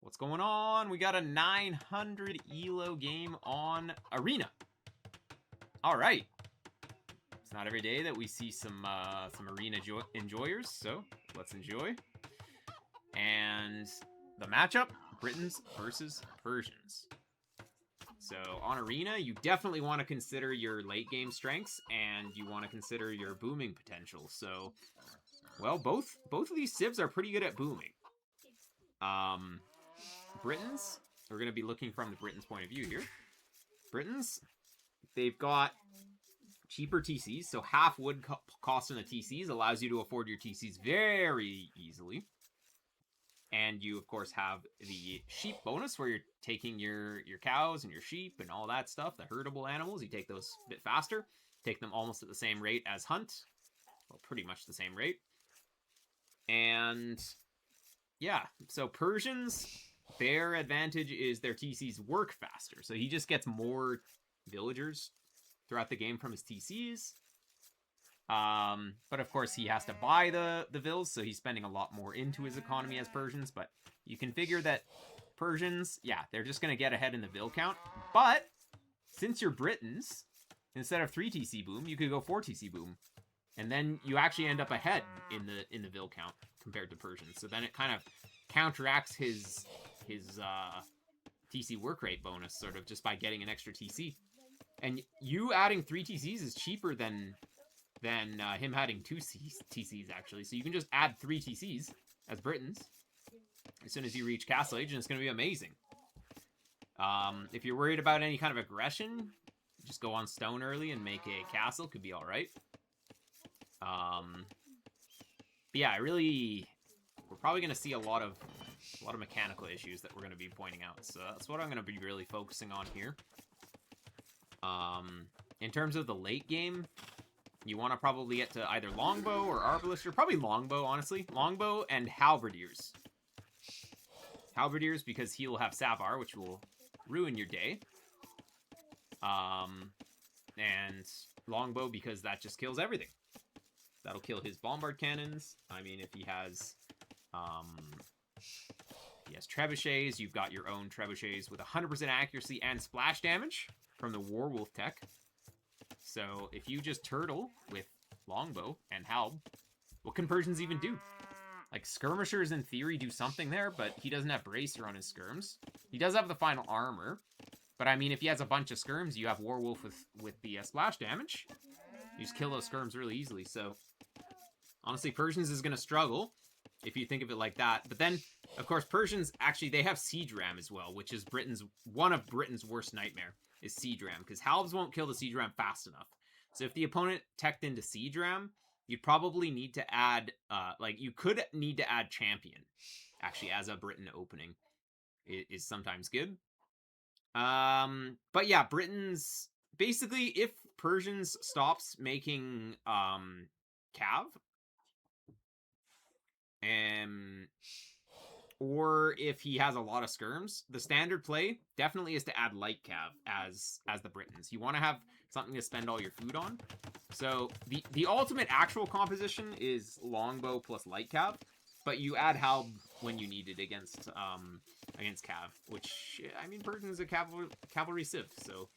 What's going on? We got a 900 elo game on Arena. All right. It's not every day that we see some Arena enjoyers, so let's enjoy. And the matchup, Britons versus Persians. So on Arena, you definitely want to consider your late game strengths, and you want to consider your booming potential. So, well, both of these civs are pretty good at booming. Britons, we're going to be looking from the Britons' point of view here. Britons, they've got cheaper TCs, so half wood cost on the TCs allows you to afford your TCs very easily. And you, of course, have the sheep bonus, where you're taking your cows and your sheep and all that stuff, the herdable animals. You take those a bit faster, take them almost at the same rate as hunt. Well, pretty much the same rate. And yeah, so Persians, their advantage is their TCs work faster. So he just gets more villagers throughout the game from his TCs. But of course he has to buy the vills, so he's spending a lot more into his economy as Persians. But you can figure that Persians, yeah, they're just going to get ahead in the vill count. But since you're Britons, instead of 3 TC boom, you could go 4 TC boom. And then you actually end up ahead in the vill count compared to Persians. So then it kind of counteracts his TC work rate bonus, sort of, just by getting an extra TC. And you adding 3 TCs is cheaper than him adding 2 TCs, actually. So you can just add 3 TCs as Britons as soon as you reach Castle Age, and it's going to be amazing. If you're worried about any kind of aggression, just go on stone early and make a castle. Could be all right. But yeah, we're probably going to see a lot of mechanical issues that we're going to be pointing out. So that's what I'm going to be really focusing on here. In terms of the late game, you want to probably get to either longbow or arbalist, or probably longbow, honestly. Longbow and halberdiers. Halberdiers, because he will have Savar, which will ruin your day. And longbow, because that just kills everything. That'll kill his bombard cannons. I mean, if he has trebuchets, you've got your own trebuchets with 100% accuracy and splash damage from the Warwolf tech. So if you just turtle with longbow and halb, what can Persians even do? Like, skirmishers in theory do something there, but he doesn't have bracer on his skirms. He does have the final armor, but I mean, if he has a bunch of skirms, you have Warwolf with the splash damage. You just kill those skirms really easily. So honestly, Persians is going to struggle if you think of it like that. But then, of course, Persians, actually, they have siege ram as well, which is one of Britain's worst nightmare, is siege ram, because halbs won't kill the siege ram fast enough. So if the opponent teched into siege ram, you'd probably need to add, you could need to add champion, actually, as a Britain opening. It is sometimes good. But yeah, Britons, basically, if Persians stops making cav, or if he has a lot of skirms, the standard play definitely is to add light cav as the Britons. You want to have something to spend all your food on. So the ultimate actual composition is longbow plus light cav, but you add halb when you need it against cav, which, I mean, Persians is a cavalry civ, so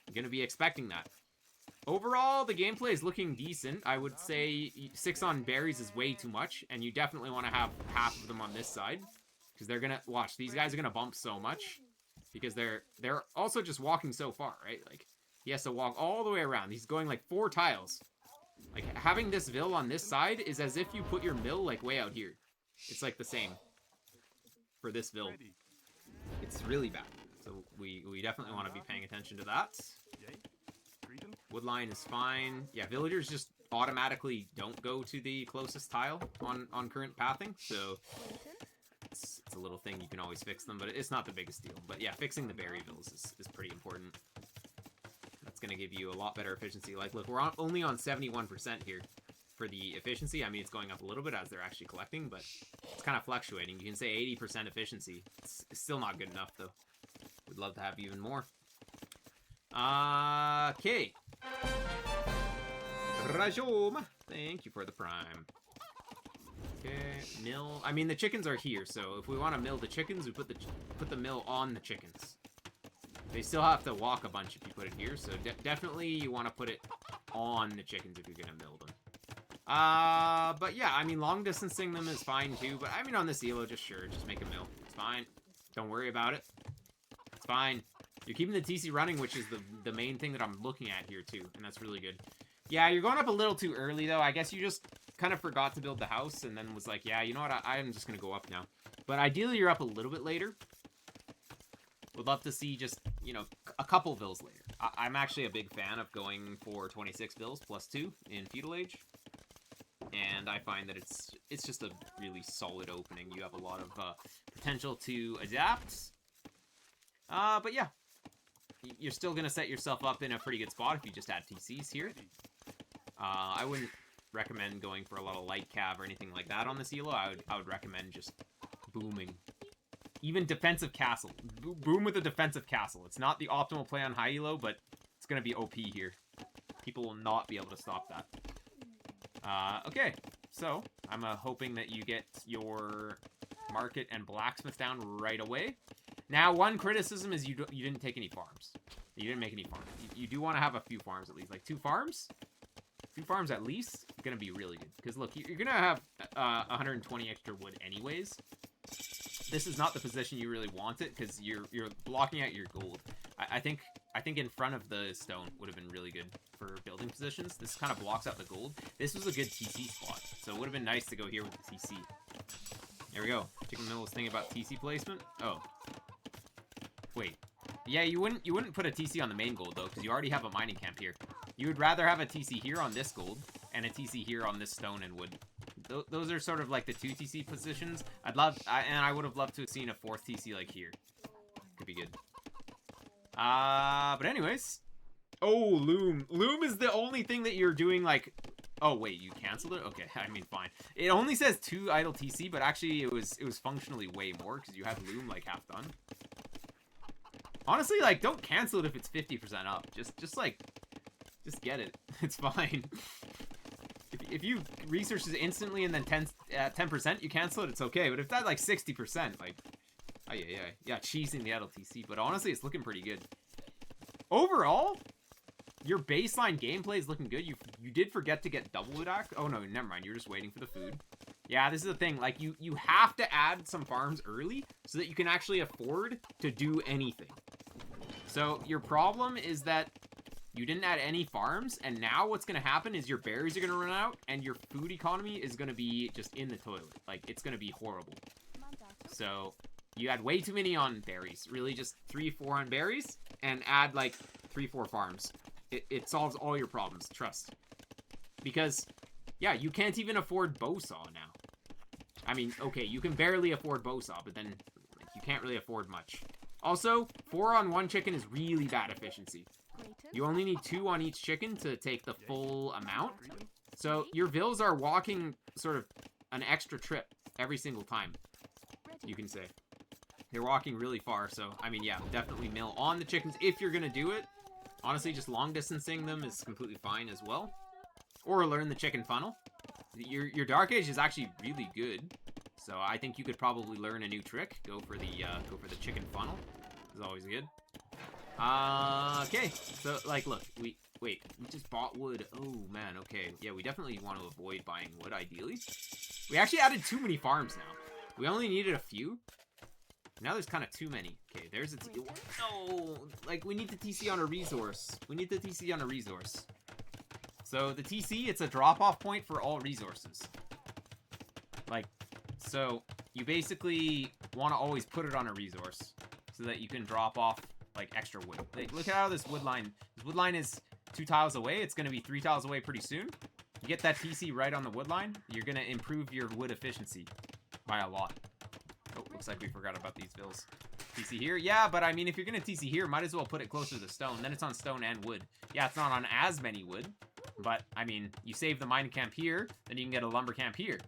you're going to be expecting that. Overall, the gameplay is looking decent. I would say 6 on berries is way too much, and you definitely want to have half of them on this side, because they're gonna watch. These guys are gonna bump so much, because they're also just walking so far, right? Like, he has to walk all the way around. He's going like 4 tiles. Like, having this vill on this side is as if you put your mill like way out here. It's like the same for this vill. It's really bad. So we definitely want to be paying attention to that. Woodline is fine. Yeah, villagers just automatically don't go to the closest tile on current pathing, so it's a little thing. You can always fix them, but it's not the biggest deal. But yeah, fixing the berry vills is pretty important. That's going to give you a lot better efficiency. Like, look, we're only on 71% here for the efficiency. I mean, it's going up a little bit as they're actually collecting, but it's kind of fluctuating. You can say 80% efficiency. It's still not good enough, though. We'd love to have even more. Okay. Rajom, thank you for the prime. Okay, mill. I mean, the chickens are here, so if we want to mill the chickens, we put the mill on the chickens. They still have to walk a bunch if you put it here, so definitely you want to put it on the chickens if you're gonna mill them. But yeah, I mean, long distancing them is fine too, but I mean, on this elo, just make a mill. It's fine. Don't worry about it. It's fine. You're keeping the TC running, which is the main thing that I'm looking at here too, and that's really good. Yeah, you're going up a little too early though. I guess you just kind of forgot to build the house and then was like, yeah, you know what, I'm just gonna go up now. But ideally, you're up a little bit later. Would love to see just, you know, a couple vills later. I'm actually a big fan of going for 26 vills plus 2 in feudal age. And I find that it's just a really solid opening. You have a lot of potential to adapt. But yeah, you're still going to set yourself up in a pretty good spot if you just add TCs here. I wouldn't recommend going for a lot of light cav or anything like that on this elo. I would recommend just booming. Even defensive castle. Boom with a defensive castle. It's not the optimal play on high elo, but it's going to be OP here. People will not be able to stop that. Okay, so I'm hoping that you get your market and blacksmith down right away. Now, one criticism is you didn't take any farms. You didn't make any farms. You do want to have a few farms at least. Like 2 farms? 2 farms at least. Going to be really good. Because look, you're going to have 120 extra wood anyways. This is not the position you really want it, because you're blocking out your gold. I think in front of the stone would have been really good for building positions. This kind of blocks out the gold. This was a good TC spot, so it would have been nice to go here with the TC. There we go. Chicken Mill was thinking about TC placement. Oh, wait. Yeah, you wouldn't put a TC on the main gold though, because you already have a mining camp here. You would rather have a TC here on this gold and a TC here on this stone and wood. Those are sort of like the 2 TC positions. And I would have loved to have seen a 4th TC like here. Could be good. But anyways. Oh, loom. Loom is the only thing that you're doing like... Oh, wait, you canceled it? Okay, I mean, fine. It only says 2 idle TC, but actually it was functionally way more because you had loom like half done. Honestly, like, don't cancel it if it's 50% up. Just get it. It's fine. If you research this instantly and then 10% you cancel it, it's okay. But if that's like 60%, like, oh yeah, cheesing the idle TC. But honestly, it's looking pretty good. Overall, your baseline gameplay is looking good. You did forget to get double wood axe. Oh no, never mind. You're just waiting for the food. Yeah, this is the thing. Like, you have to add some farms early so that you can actually afford to do anything. So your problem is that you didn't add any farms, and now what's going to happen is your berries are going to run out, and your food economy is going to be just in the toilet. Like, it's going to be horrible. So, you add way too many on berries. Really, just 3-4 on berries, and add, like, 3-4 farms. It solves all your problems, trust. Because, yeah, you can't even afford bow saw now. I mean, okay, you can barely afford bow saw, but then like, you can't really afford much. Also, 4 on 1 chicken is really bad efficiency. You only need 2 on each chicken to take the full amount. So your vills are walking sort of an extra trip every single time, you can say. They're walking really far, so, I mean, yeah, definitely mill on the chickens if you're gonna do it. Honestly, just long distancing them is completely fine as well. Or learn the chicken funnel. Your Dark Age is actually really good. So I think you could probably learn a new trick. Go for the chicken funnel. It's always good. Okay, so, like, look, we just bought wood. Oh, man, okay. Yeah, we definitely want to avoid buying wood, ideally. We actually added too many farms now. We only needed a few. Now there's kind of too many. Okay, there's a... No! Like, we need the TC on a resource. We need the TC on a resource. So, the TC, it's a drop-off point for all resources. Like, so, you basically want to always put it on a resource so that you can drop off like extra wood. Like, look at how this wood line is 2 tiles away. It's going to be 3 tiles away pretty soon. You get that TC right on the wood line, you're going to improve your wood efficiency by a lot. Oh, looks like we forgot about these vills. TC here? Yeah, but I mean, if you're going to TC here, might as well put it closer to the stone. Then it's on stone and wood. Yeah, it's not on as many wood, but I mean, you save the mining camp here, then you can get a lumber camp here.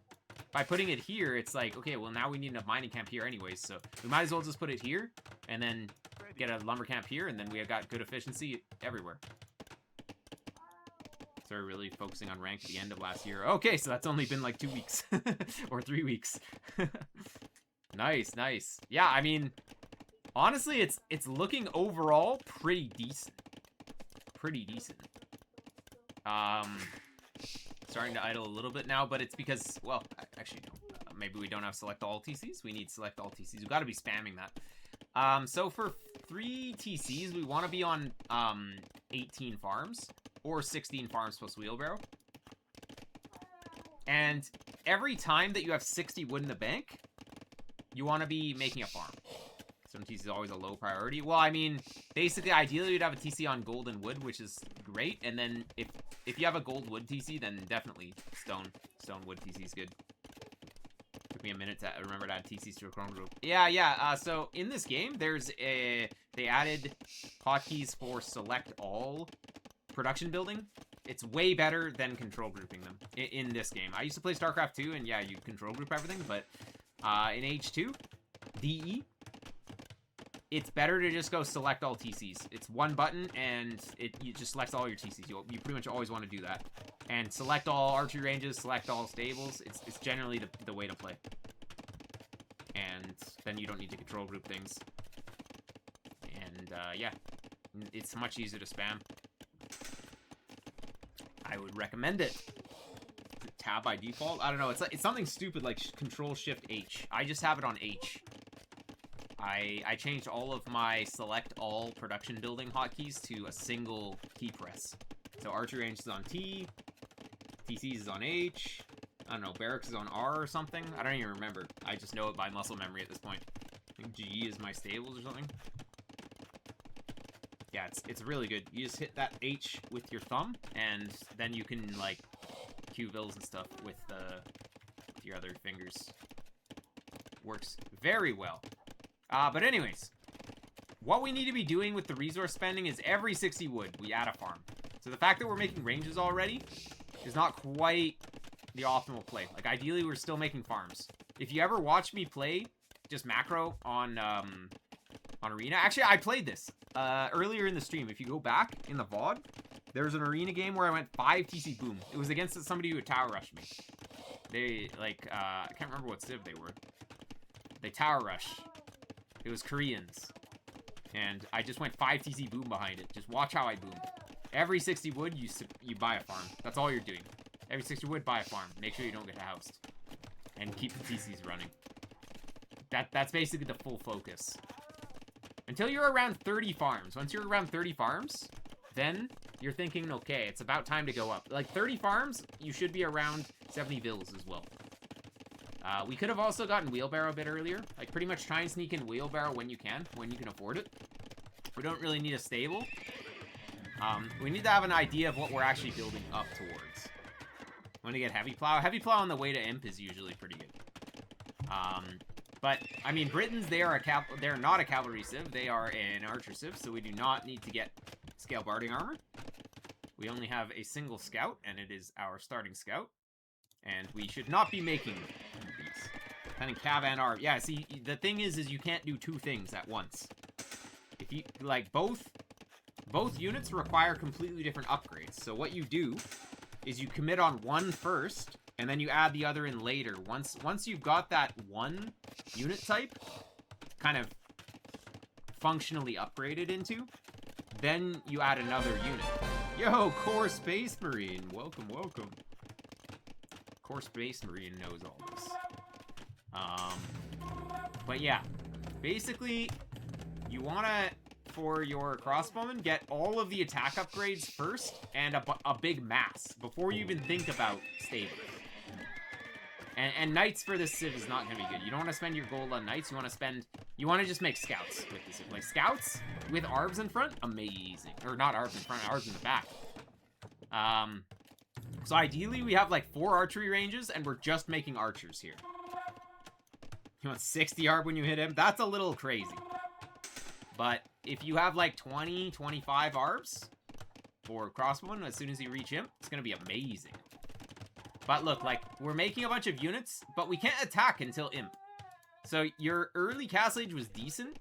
By putting it here, it's like, okay, well, now we need a mining camp here anyways, so we might as well just put it here, and then get a lumber camp here, and then we have got good efficiency everywhere. Started really focusing on rank at the end of last year. Okay, so that's only been like 2 weeks. Or 3 weeks. Nice, nice. Yeah, I mean, honestly, it's looking overall pretty decent. Pretty decent. Starting to idle a little bit now, but it's because, well, actually, no. Maybe we don't have select all TCs. We need select all TCs. We've got to be spamming that. So for 3 TCs, we want to be on 18 farms or 16 farms plus wheelbarrow. And every time that you have 60 wood in the bank, you want to be making a farm. Some TC is always a low priority. Well, I mean, basically, ideally, you'd have a TC on gold and wood, which is great. And then if you have a gold wood TC, then definitely stone wood TC is good. Took me a minute to remember to add TCs to a chrome group. Yeah. So in this game, they added hotkeys for select all production building. It's way better than control grouping them in this game. I used to play StarCraft 2, and yeah, you control group everything, but in H2, DE, it's better to just go select all TCs. It's one button, and it just selects all your TCs. You pretty much always want to do that. And select all archery ranges, select all stables. It's generally the way to play. And then you don't need to control group things. And, yeah. It's much easier to spam. I would recommend it. Tab by default? I don't know. It's something stupid like Control-Shift-H. I just have it on H. I changed all of my select all production building hotkeys to a single key press. So archery range is on T, TCs is on H, I don't know, barracks is on R or something. I don't even remember. I just know it by muscle memory at this point. I think G is my stables or something. Yeah, it's really good. You just hit that H with your thumb, and then you can like Q vills and stuff with your other fingers. Works very well. But anyways, what we need to be doing with the resource spending is every 60 wood, we add a farm. So the fact that we're making ranges already is not quite the optimal play. Like, ideally, we're still making farms. If you ever watch me play just macro on Arena... Actually, I played this earlier in the stream. If you go back in the VOD, there's an Arena game where I went 5 TC boom. It was against somebody who had tower rushed me. They, like, I can't remember what civ they were. They tower rushed. It was Koreans. And I just went 5 TC boom behind it. Just watch how I boom. Every 60 wood, you buy a farm. That's all you're doing. Every 60 wood, buy a farm. Make sure you don't get housed. And keep the TCs running. That's basically the full focus. Until you're around 30 farms. Once you're around 30 farms, then you're thinking, okay, it's about time to go up. Like 30 farms, you should be around 70 vills as well. We could have also gotten wheelbarrow a bit earlier. Like, pretty much try and sneak in wheelbarrow when you can afford it. We don't really need a stable. We need to have an idea of what we're actually building up towards. Want to get heavy plow? Heavy plow on the way to imp is usually pretty good. But I mean, Britons, they're not a cavalry civ. They are an archer civ, so we do not need to get scale barding armor. We only have a single scout, and it is our starting scout. And we should not be making these. Depending cav and arm. Yeah, see, the thing is you can't do 2 things at once. If you, like, both units require completely different upgrades. So what you do is you commit on one first, and then you add the other in later. Once you've got that one unit type kind of functionally upgraded into, then you add another unit. Yo, Core Space Marine. Welcome, welcome. Core Space Marine knows all this. But yeah, basically, you want to, for your crossbowmen, get all of the attack upgrades first, and a big mass, before you even think about stables. And knights for this civ is not going to be good. You don't want to spend your gold on knights, you want to just make scouts with this civ. Like, scouts with arbs in front, amazing. Or not arbs in front, arbs in the back. So ideally, we have like 4 archery ranges, and we're just making archers here. You want 60 arb when you hit him? That's a little crazy. But if you have like 20, 25 arbs for crossbowman, as soon as you reach him, it's going to be amazing. But look, like, we're making a bunch of units, but we can't attack until imp. So your early castle age was decent,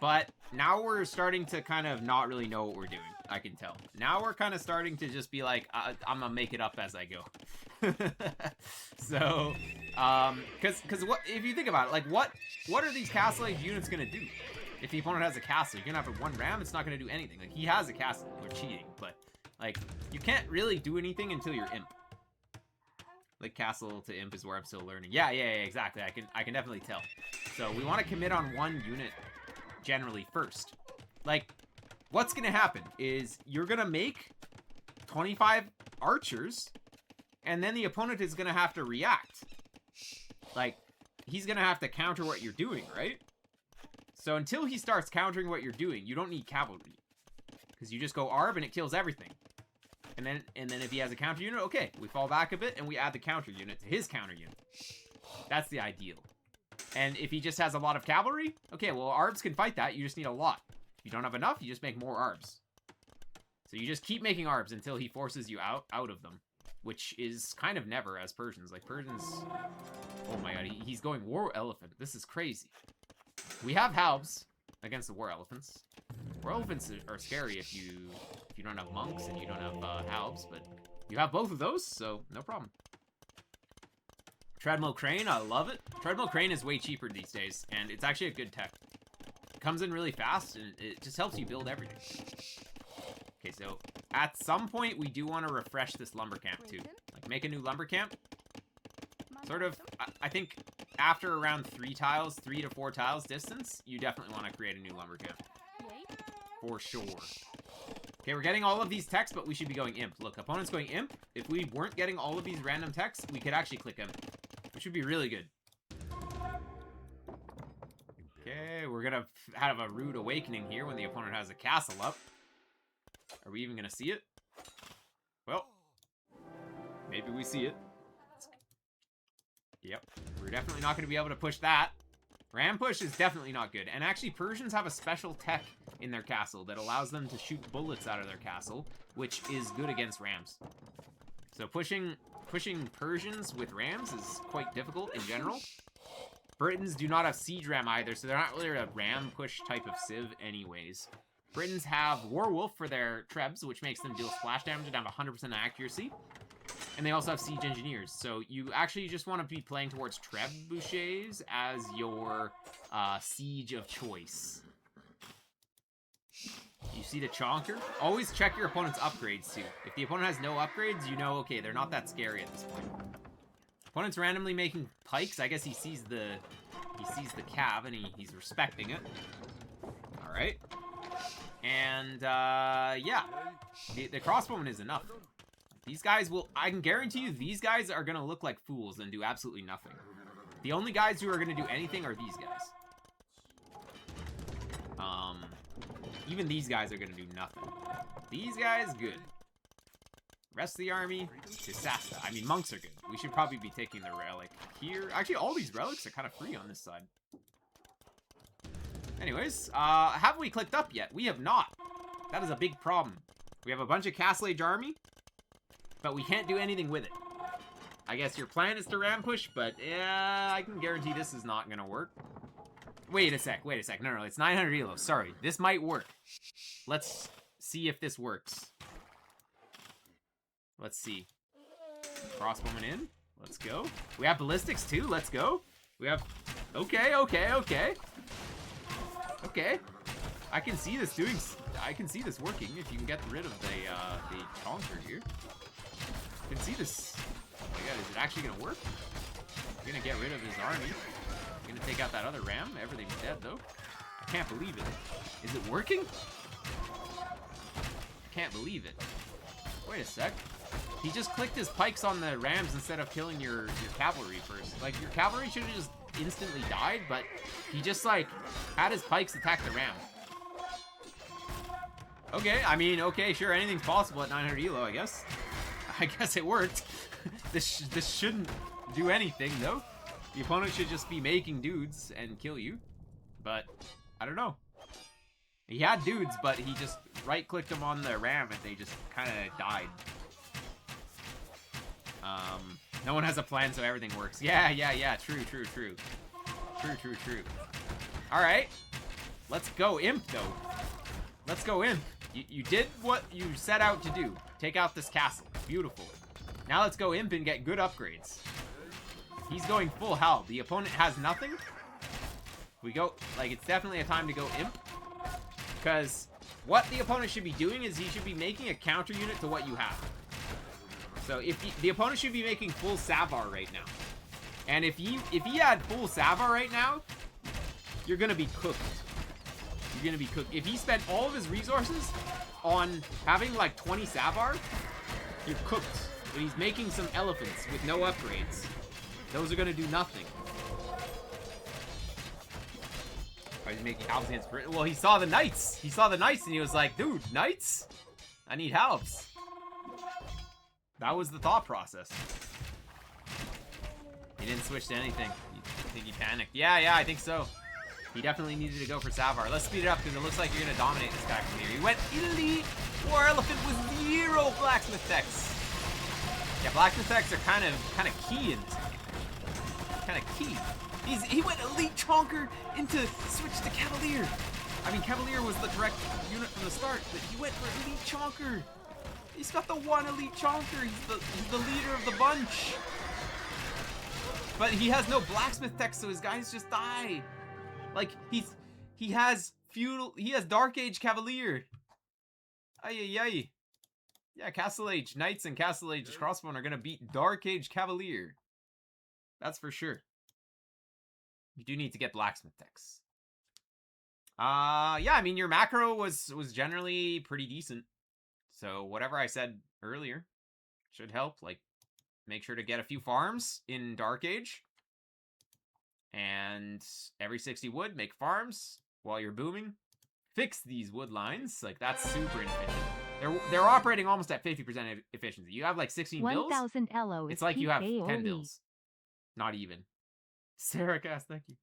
but now we're starting to kind of not really know what we're doing. I can tell. Now we're kind of starting to just be like, I'm gonna make it up as I go. So, because what if you think about it, like what are these castle age units gonna do? If the opponent has a castle, you're gonna have one ram. It's not gonna do anything. Like he has a castle, we're cheating, but like you can't really do anything until you're imp. Like castle to imp is where I'm still learning. Yeah, exactly. I can definitely tell. So we want to commit on one unit generally first. Like, what's gonna happen is you're gonna make 25 archers, and then the opponent is gonna have to react. Like, he's gonna have to counter what you're doing, right? So until he starts countering what you're doing, you don't need cavalry, because you just go arb and it kills everything. And then if he has a counter unit, okay, we fall back a bit and we add the counter unit to his counter unit. That's the ideal. And if he just has a lot of cavalry, okay, well, arbs can fight that. You just need a lot. If you don't have enough, you just make more arbs. So you just keep making arbs until he forces you out of them, which is kind of never as Persians. Like Persians, oh my god, he's going war elephant. This is crazy. We have halbs against the war elephants. War elephants are scary if you don't have monks and you don't have halbs, but you have both of those, so no problem. Treadmill crane, I love it. Treadmill crane is way cheaper these days, and it's actually a good tech. It comes in really fast, and it just helps you build everything. Okay, so at some point, we do want to refresh this lumber camp, too. Like, make a new lumber camp. Sort of, I think after around 3 to 4 tiles distance, you definitely want to create a new lumber camp. For sure. Okay, we're getting all of these techs, but we should be going imp. Look, opponent's going imp. If we weren't getting all of these random techs, we could actually click imp, which would be really good. Okay, we're gonna have a rude awakening here when the opponent has a castle up. Are we even gonna see it? Well, maybe we see it. Yep, we're definitely not gonna be able to push that. Ram push is definitely not good. And actually, Persians have a special tech in their castle that allows them to shoot bullets out of their castle, which is good against rams. So pushing Persians with rams is quite difficult in general. Britons do not have siege ram either, so they're not really a ram push type of civ anyways. Britons have Warwolf for their trebs, which makes them deal splash damage down to 100% accuracy. And they also have siege engineers, so you actually just want to be playing towards trebuchets as your siege of choice. You see the chonker? Always check your opponent's upgrades too. If the opponent has no upgrades, you know, okay, they're not that scary at this point. Opponent's randomly making pikes. I guess he sees the cav and he's respecting it. All right. And yeah, the crossbowman is enough. These guys will, I can guarantee you, these guys are gonna look like fools and do absolutely nothing. The only guys who are gonna do anything are these guys. Even these guys are gonna do nothing. These guys, good. Rest of the army, disaster. I mean, monks are good. We should probably be taking the relic here. Actually, all these relics are kind of free on this side. Anyways, have we clicked up yet? We have not. That is a big problem. We have a bunch of Castle Age army, but we can't do anything with it. I guess your plan is to ram push, but yeah, I can guarantee this is not gonna work. Wait a sec. No, it's 900 elo. Sorry, this might work. Let's see if this works. Let's see. Crossbowman in. Let's go. We have ballistics too. Let's go. We have. Okay. I can see this doing. I can see this working if you can get rid of the chonker here. I can see this. Oh my god, is it actually gonna work? We're gonna get rid of his army. We're gonna take out that other ram. Everything's dead though. I can't believe it. Is it working? I can't believe it. Wait a sec. He just clicked his pikes on the rams instead of killing your cavalry first. Like, your cavalry should have just instantly died, but he just, like, had his pikes attack the ram. Okay, I mean, okay, sure, anything's possible at 900 elo, I guess. I guess it worked. This shouldn't do anything, though. The opponent should just be making dudes and kill you. But, I don't know. He had dudes, but he just right-clicked them on the ram and they just kind of died. No one has a plan, so everything works. Yeah, true. True. Alright. Let's go imp, though. Let's go imp. You did what you set out to do. Take out this castle. Beautiful. Now let's go imp and get good upgrades. He's going full hell. The opponent has nothing. We go, like, it's definitely a time to go imp. Because what the opponent should be doing is he should be making a counter unit to what you have. So if the opponent should be making full Savar right now. And if he had full Savar right now, you're gonna be cooked. You're gonna be cooked. If he spent all of his resources on having like 20 Savar, you're cooked. But he's making some elephants with no upgrades. Those are gonna do nothing. Oh, he's making halves against Britain. Well, he saw the knights. He saw the knights and he was like, dude, knights? I need halves. That was the thought process. He didn't switch to anything. I think he panicked. Yeah, I think so. He definitely needed to go for Savar. Let's speed it up because it looks like you're going to dominate this guy from here. He went elite War Elephant with 0 blacksmith techs. Yeah, blacksmith techs are kind of key in this game. Kind of key. He went elite chonker into switch to Cavalier. I mean, Cavalier was the correct unit from the start, but he went for elite chonker. He's got the one elite chonker. He's the leader of the bunch. But he has no blacksmith tech, so his guys just die. Like he has Dark Age Cavalier. Ay. Yeah, Castle Age Knights and Castle Age Crossbone are gonna beat Dark Age Cavalier. That's for sure. You do need to get blacksmith techs. Yeah, I mean your macro was generally pretty decent. So whatever I said earlier should help. Like, make sure to get a few farms in Dark Age. And every 60 wood, make farms while you're booming. Fix these wood lines. Like, that's super inefficient. They're operating almost at 50% efficiency. You have like 16 bills. 1,000 elo. It's like you have 10 bills. Not even. Sarah Cast, thank you.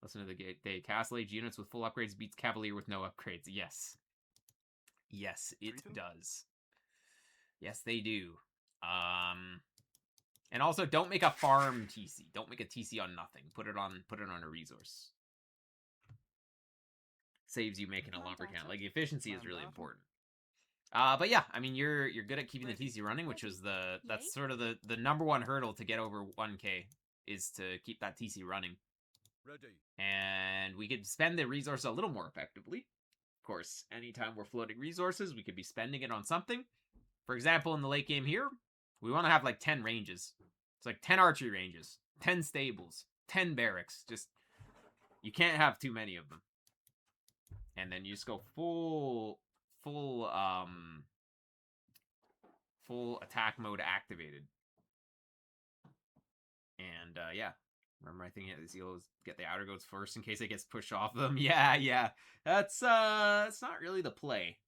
Listen to the gate. They Castle Age units with full upgrades beats Cavalier with no upgrades. Yes. Yes, it does. Yes, they do. And also don't make a farm TC. Don't make a TC on nothing. Put it on a resource. Saves you making a lumber count. Like, efficiency is really important. But yeah, I mean you're good at keeping the TC running, which is that's sort of the number one hurdle to get over 1K is to keep that TC running. And we could spend the resource a little more effectively. Of course, anytime we're floating resources, we could be spending it on something. For example, in the late game here, we want to have like 10 ranges. It's like 10 archery ranges, 10 stables, 10 barracks. Just, you can't have too many of them. And then you just go full attack mode activated. And yeah. Remember, I think these heroes get the outer goats first in case it gets pushed off them. Yeah. That's not really the play.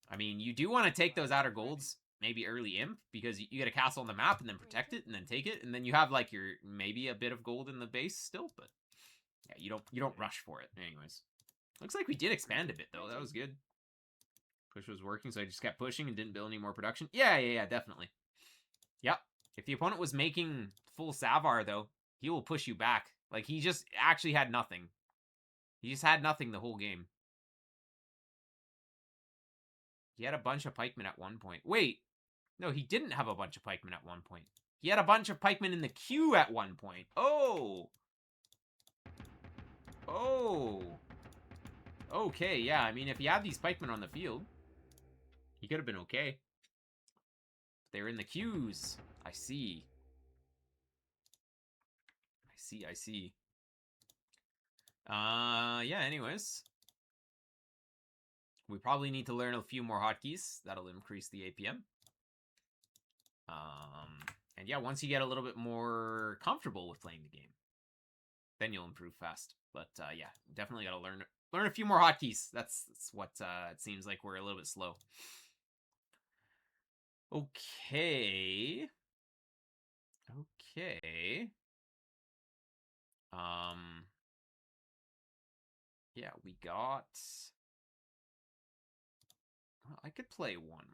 I mean, you do want to take those outer golds, maybe early imp, because you get a castle on the map and then protect it and then take it, and then you have like your maybe a bit of gold in the base still, but yeah, you don't rush for it. Anyways, looks like we did expand a bit though. That was good. Push was working, so I just kept pushing and didn't build any more production. Yeah, definitely. Yep. If the opponent was making full Savar though, he will push you back. Like, he just actually had nothing. He just had nothing the whole game. He had a bunch of pikemen at one point. Wait. No, he didn't have a bunch of pikemen at one point. He had a bunch of pikemen in the queue at one point. Oh. Okay, yeah. I mean, if he had these pikemen on the field, he could have been okay. They're in the queues. I see. I see. Yeah, anyways. We probably need to learn a few more hotkeys. That'll increase the APM. And yeah, once you get a little bit more comfortable with playing the game, then you'll improve fast. But yeah, definitely gotta learn a few more hotkeys. That's what it seems like we're a little bit slow. Okay. Yeah, we got... Well, I could play one